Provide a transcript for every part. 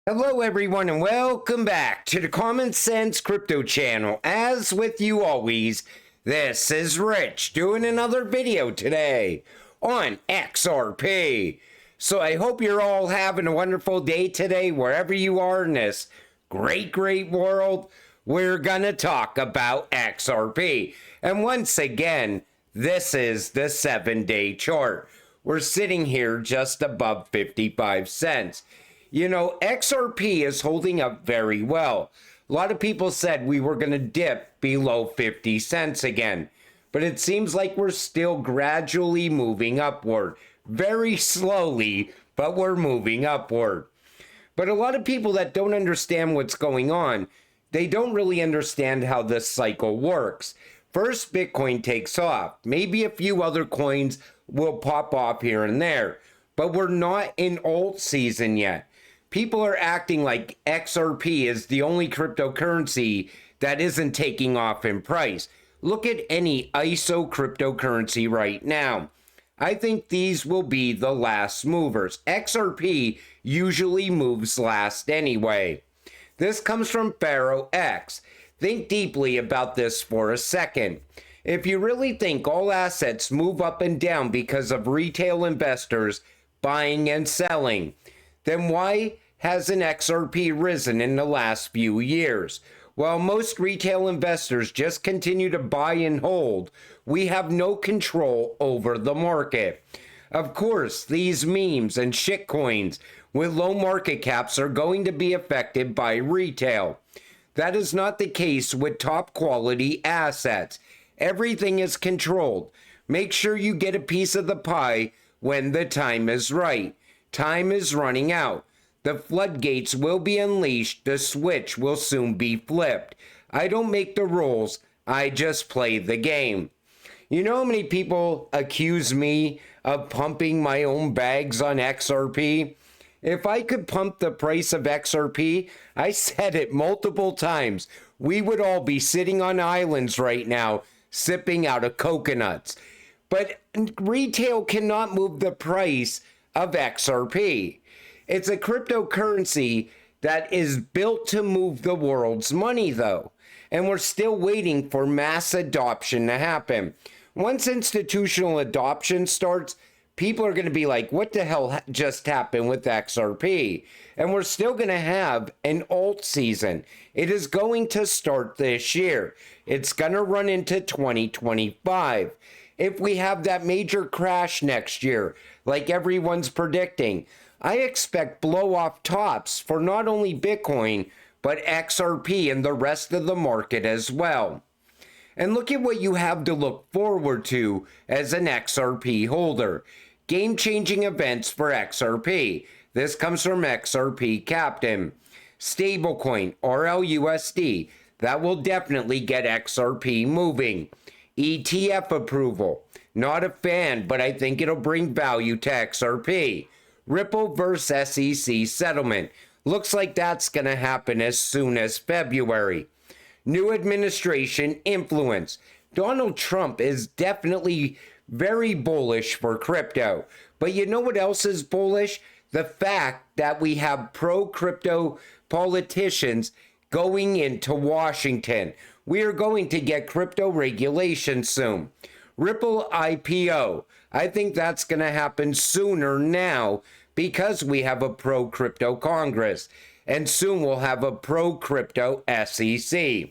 Hello everyone and welcome back to the Common Sense Crypto channel. As with you always, this is Rich doing another video today on XRP. So I hope you're all having a wonderful day today wherever you are in this great world. We're gonna talk about XRP. And once again, this is the 7-day chart. We're sitting here just above 55 cents. You know, XRP is holding up very well. A lot of people said we were going to dip below 50 cents again, but it seems like we're still gradually moving upward. Very slowly, but we're moving upward. But a lot of people that don't understand what's going on, they don't really understand how this cycle works. First, Bitcoin takes off. Maybe a few other coins will pop off here and there, but we're not in alt season yet. People are acting like XRP is the only cryptocurrency that isn't taking off in price. Look at any ISO cryptocurrency right now. I think these will be the last movers. XRP usually moves last anyway. This comes from Pharaoh X. Think deeply about this for a second. If you really think all assets move up and down because of retail investors buying and selling, then why hasn't XRP risen in the last few years? While most retail investors just continue to buy and hold, we have no control over the market. Of course, these memes and shitcoins with low market caps are going to be affected by retail. That is not the case with top quality assets. Everything is controlled. Make sure you get a piece of the pie when the time is right. Time is running out. The floodgates will be unleashed. The switch will soon be flipped. I don't make the rules. I just play the game. You know how many people accuse me of pumping my own bags on XRP? If I could pump the price of XRP, I said it multiple times, we would all be sitting on islands right now, sipping out of coconuts. But retail cannot move the price of XRP. It's a cryptocurrency that is built to move the world's money, though. And we're still waiting for mass adoption to happen. Once institutional adoption starts, people are going to be like, what the hell just happened with XRP? And we're still going to have an alt season. It is going to start this year. It's going to run into 2025. If we have that major crash next year, like everyone's predicting, I expect blow-off tops for not only Bitcoin, but XRP and the rest of the market as well. And look at what you have to look forward to as an XRP holder. Game-changing events for XRP. This comes from XRP Captain. Stablecoin, RLUSD. That will definitely get XRP moving. ETF approval. Not a fan, but I think it'll bring value to XRP. Ripple versus SEC settlement. Looks like that's going to happen as soon as February. New administration influence. Donald Trump is definitely very bullish for crypto. But you know what else is bullish? The fact that we have pro-crypto politicians going into Washington. We are going to get crypto regulation soon. Ripple IPO. I think that's going to happen sooner now because we have a pro-crypto Congress. And soon we'll have a pro-crypto SEC.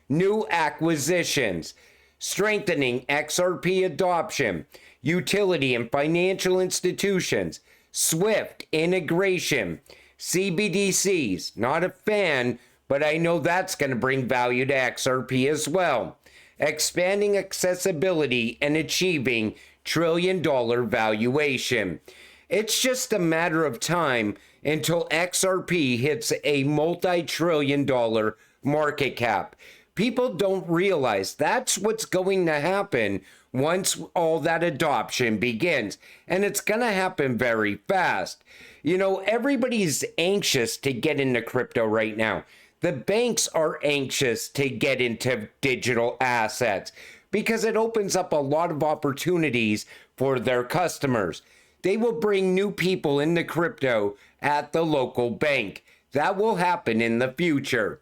New acquisitions. Strengthening XRP adoption. Utility and financial institutions. Swift integration. CBDCs. Not a fan, but I know that's going to bring value to XRP as well. Expanding accessibility and achieving trillion-dollar valuation. It's just a matter of time until XRP hits a multi-trillion-dollar market cap. People don't realize that's what's going to happen once all that adoption begins. And it's going to happen very fast. You know, everybody's anxious to get into crypto right now. The banks are anxious to get into digital assets because it opens up a lot of opportunities for their customers. They will bring new people into crypto at the local bank. That will happen in the future.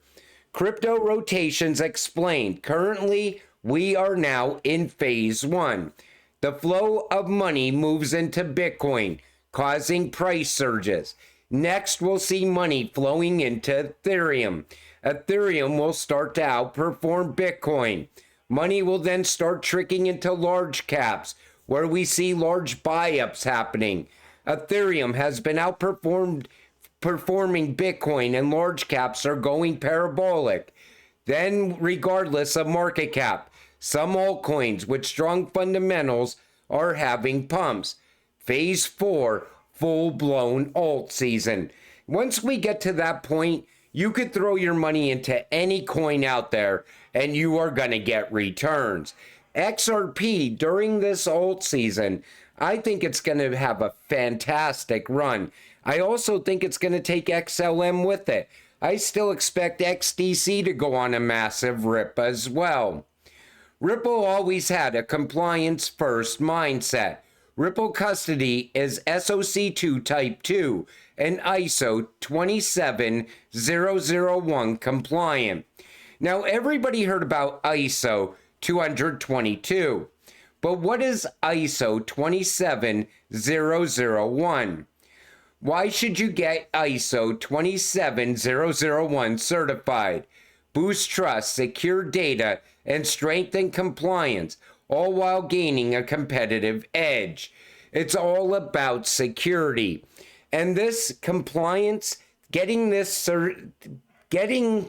Crypto rotations explained. Currently, we are now in phase 1. The flow of money moves into Bitcoin, causing price surges. Next, we'll see money flowing into Ethereum. Ethereum will start to outperform Bitcoin. Money will then start trickling into large caps, where we see large buy-ups happening. Ethereum has been outperforming Bitcoin, and large caps are going parabolic. Then, regardless of market cap, some altcoins with strong fundamentals are having pumps. Phase 4, full-blown alt season. Once we get to that point, you could throw your money into any coin out there and you are going to get returns. XRP during this alt season, I think it's going to have a fantastic run. I also think it's going to take XLM with it. I still expect XDC to go on a massive rip as well. Ripple always had a compliance first mindset. Ripple custody is SOC2 Type 2 and ISO 27001 compliant. Now, everybody heard about ISO 222, but what is ISO 27001? Why should you get ISO 27001 certified? Boost trust, secure data, and strengthen compliance, all while gaining a competitive edge. It's all about security. And this compliance, getting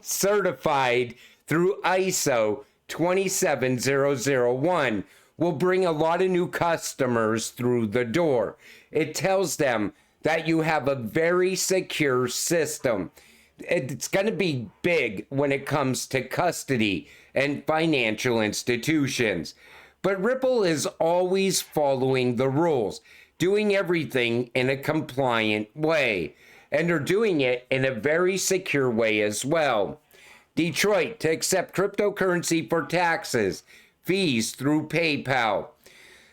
certified through ISO 27001 will bring a lot of new customers through the door. It tells them that you have a very secure system. It's going to be big when it comes to custody and financial institutions. But Ripple is always following the rules, doing everything in a compliant way, and they're doing it in a very secure way as well. Detroit to accept cryptocurrency for taxes, fees through PayPal.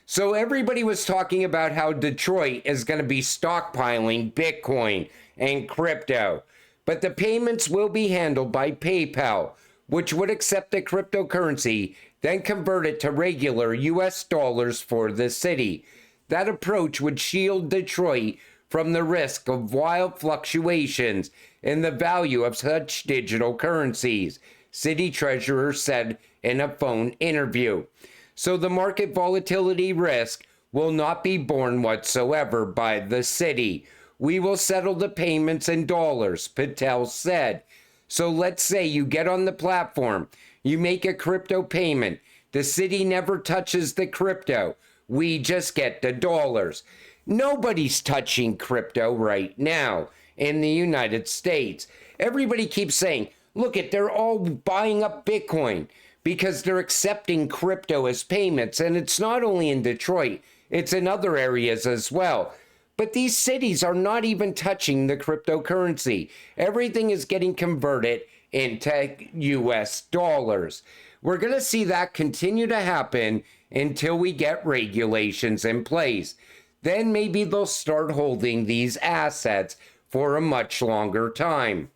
So everybody was talking about how Detroit is going to be stockpiling Bitcoin and crypto, but the payments will be handled by PayPal, which would accept the cryptocurrency, then convert it to regular US dollars for the city. That approach would shield Detroit from the risk of wild fluctuations in the value of such digital currencies, city treasurer said in a phone interview. So the market volatility risk will not be borne whatsoever by the city. We will settle the payments in dollars, Patel said. So let's say you get on the platform, you make a crypto payment, the city never touches the crypto, we just get the dollars. Nobody's touching crypto right now in the United States. Everybody keeps saying, look they're all buying up Bitcoin because they're accepting crypto as payments. And it's not only in Detroit, it's in other areas as well. But these cities are not even touching the cryptocurrency. Everything is getting converted into US dollars. We're going to see that continue to happen until we get regulations in place. Then maybe they'll start holding these assets for a much longer time.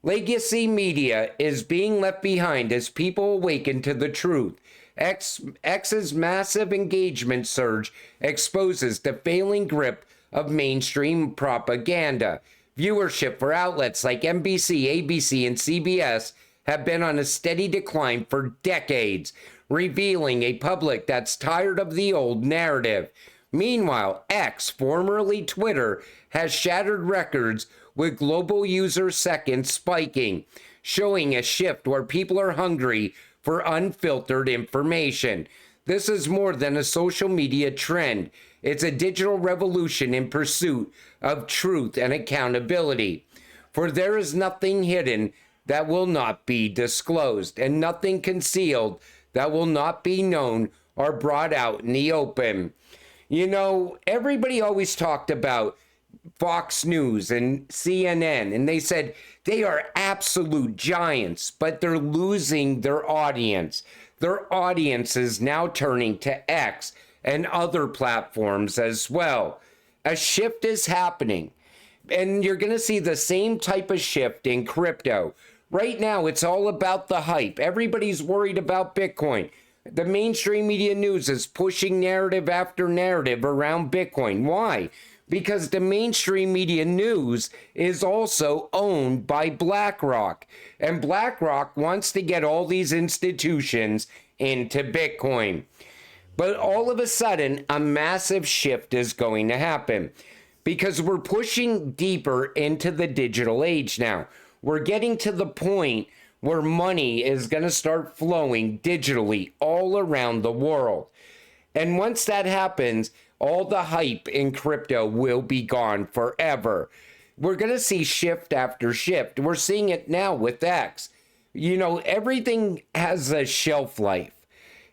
Legacy media is being left behind as people awaken to the truth. X's massive engagement surge exposes the failing grip of mainstream propaganda. Viewership for outlets like NBC, ABC, and CBS have been on a steady decline for decades, revealing a public that's tired of the old narrative. Meanwhile, X, formerly Twitter, has shattered records with global user seconds spiking, showing a shift where people are hungry for unfiltered information. This is more than a social media trend. It's a digital revolution in pursuit of truth and accountability. For there is nothing hidden that will not be disclosed, and nothing concealed that will not be known or brought out in the open. You know, everybody always talked about Fox News and CNN, and they said they are absolute giants, but they're losing their audience. Their audience is now turning to X and other platforms as well. A shift is happening. And you're going to see the same type of shift in crypto. Right now, it's all about the hype. Everybody's worried about Bitcoin. The mainstream media news is pushing narrative after narrative around Bitcoin. Why? Because the mainstream media news is also owned by BlackRock. And BlackRock wants to get all these institutions into Bitcoin. But all of a sudden, a massive shift is going to happen because we're pushing deeper into the digital age now. We're getting to the point where money is going to start flowing digitally all around the world. And once that happens, all the hype in crypto will be gone forever. We're going to see shift after shift. We're seeing it now with X. You know, everything has a shelf life.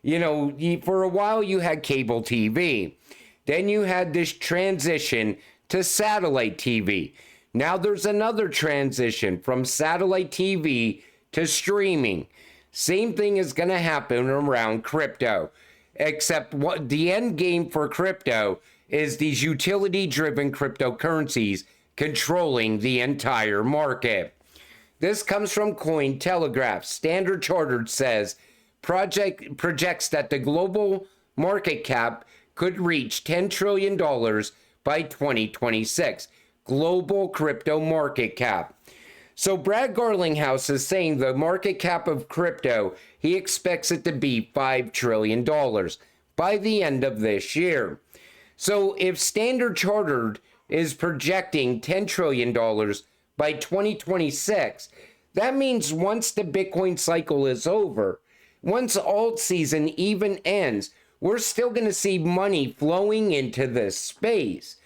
You know, for a while you had cable TV. Then you had this transition to satellite TV. Now there's another transition from satellite TV to streaming. Same thing is going to happen around crypto, except what the end game for crypto is these utility-driven cryptocurrencies controlling the entire market. This comes from Cointelegraph. Standard Chartered says projects that the global market cap could reach $10 trillion by 2026. Global crypto market cap. So Brad Garlinghouse is saying the market cap of crypto, he expects it to be $5 trillion by the end of this year. So if Standard Chartered is projecting $10 trillion by 2026, that means once the Bitcoin cycle is over, once alt season even ends, we're still going to see money flowing into this space.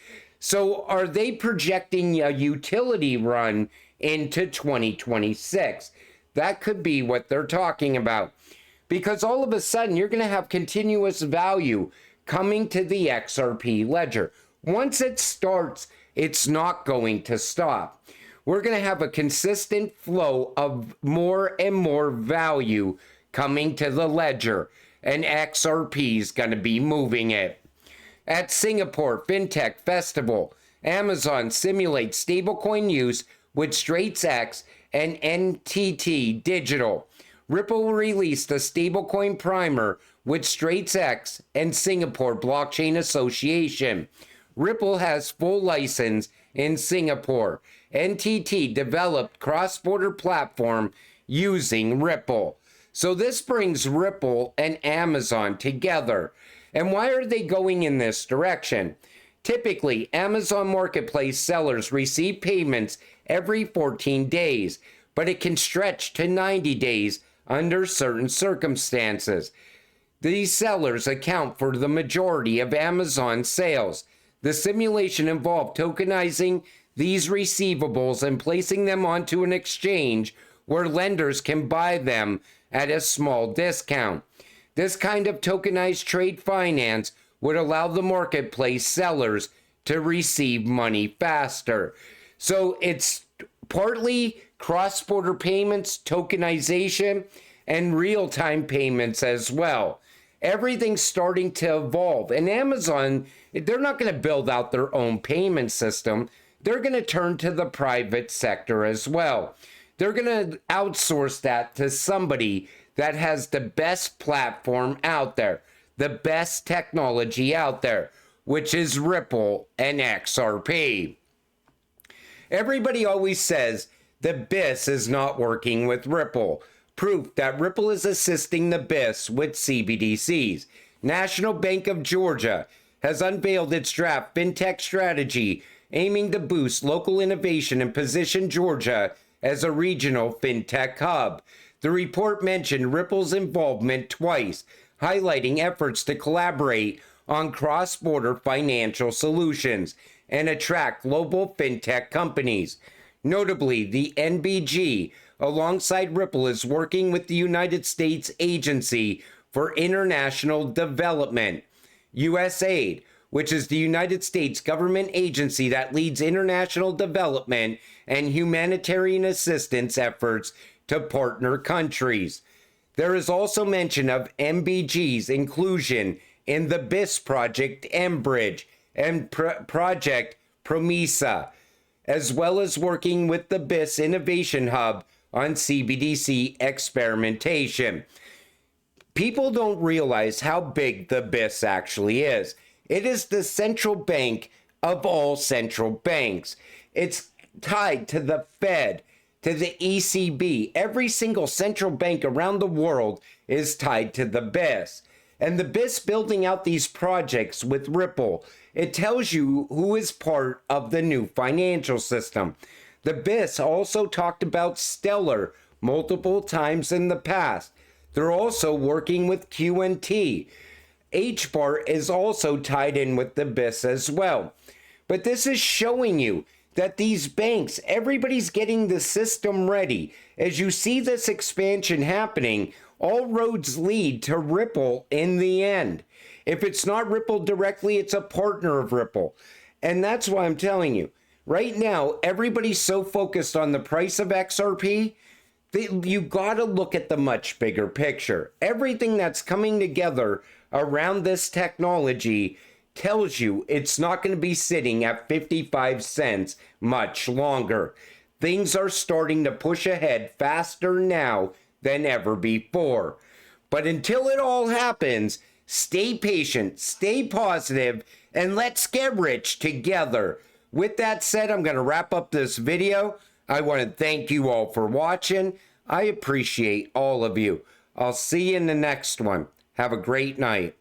So are they projecting a utility run into 2026? That could be what they're talking about. Because all of a sudden, you're going to have continuous value coming to the XRP ledger. Once it starts, it's not going to stop. We're going to have a consistent flow of more and more value coming to the ledger, and XRP is going to be moving it. At Singapore FinTech Festival, Amazon simulates stablecoin use with StraitsX and NTT Digital. Ripple released a stablecoin primer with StraitsX and Singapore Blockchain Association. Ripple has full license in Singapore. NTT developed cross-border platform using Ripple. So this brings Ripple and Amazon together. And why are they going in this direction? Typically, Amazon Marketplace sellers receive payments every 14 days, but it can stretch to 90 days under certain circumstances. These sellers account for the majority of Amazon sales. The simulation involved tokenizing these receivables and placing them onto an exchange where lenders can buy them at a small discount. This kind of tokenized trade finance would allow the marketplace sellers to receive money faster. So it's partly cross-border payments, tokenization, and real-time payments as well. Everything's starting to evolve. And Amazon, they're not going to build out their own payment system. They're going to turn to the private sector as well. They're going to outsource that to somebody that has the best platform out there, the best technology out there, which is Ripple and XRP. Everybody always says the BIS is not working with Ripple. Proof that Ripple is assisting the BIS with CBDCs. National Bank of Georgia has unveiled its draft fintech strategy aiming to boost local innovation and position Georgia as a regional fintech hub. The report mentioned Ripple's involvement twice, highlighting efforts to collaborate on cross-border financial solutions and attract global fintech companies. Notably, the NBG, alongside Ripple, is working with the United States Agency for International Development, USAID, which is the United States government agency that leads international development and humanitarian assistance efforts to partner countries. There is also mention of MBG's inclusion in the BIS project Mbridge and Project Promesa. as well as working with the BIS Innovation Hub on CBDC experimentation. People don't realize how big the BIS actually is. It is the central bank of all central banks. It's tied to the Fed, to the ECB. Every single central bank around the world is tied to the BIS. And the BIS building out these projects with Ripple, it tells you who is part of the new financial system. The BIS also talked about Stellar multiple times in the past. They're also working with QNT. HBAR is also tied in with the BIS as well. But this is showing you that these banks, everybody's getting the system ready. As you see this expansion happening, all roads lead to Ripple in the end. If it's not Ripple directly, it's a partner of Ripple. And that's why I'm telling you, right now, everybody's so focused on the price of XRP, you gotta look at the much bigger picture. Everything that's coming together around this technology tells you it's not going to be sitting at 55 cents much longer. Things are starting to push ahead faster now than ever before. But until it all happens, stay patient, stay positive, and let's get rich together. With that said, I'm going to wrap up this video. I want to thank you all for watching. I appreciate all of you. I'll see you in the next one. Have a great night.